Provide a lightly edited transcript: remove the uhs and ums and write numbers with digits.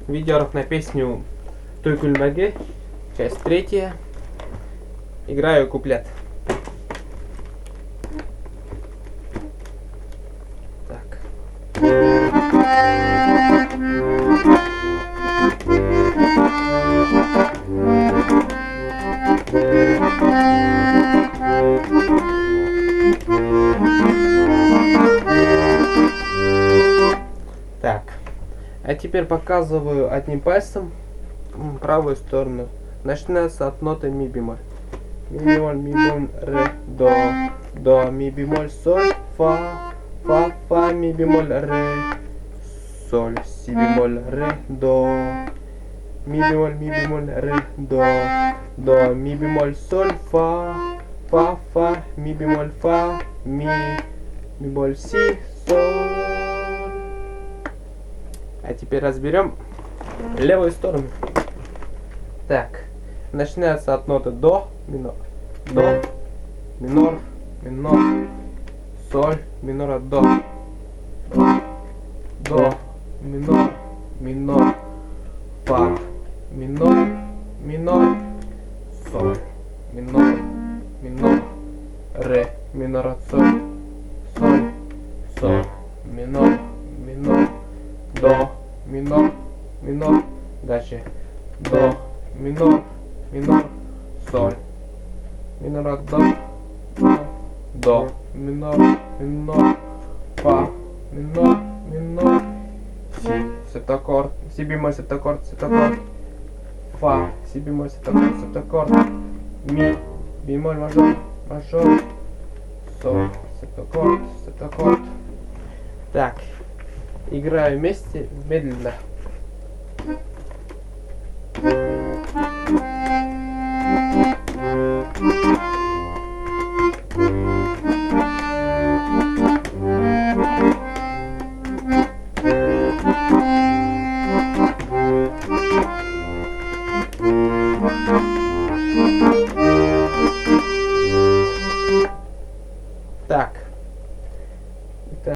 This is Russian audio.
видеоролик на песню «Той Күлмәге», часть 3. Играю куплет. Так. Так. А теперь показываю одним пальцем правую сторону. Начинается от ноты ми бемоль. Ми бемоль, ре, до, ми бемоль, соль, фа, ми бемоль, ре, соль, си бемоль, ре, до, ми бемоль, ре, до, ми бемоль, соль, фа, ми бемоль, фа, ми бемоль, си, соль. А теперь разберем левую сторону. Так, начинается от ноты до, минор, соль, минора, до, минор, фа, минор, соль, минор, ре, минора, соль, минор, до, минор, дальше до, минор, соль, минор, до, минор, фа, минор, си, септаккорд, си бемоль, септаккорд, фа, си бемоль, септаккорд, ми, бемоль, мажор, соль, септаккорд. Так, играю вместе медленно.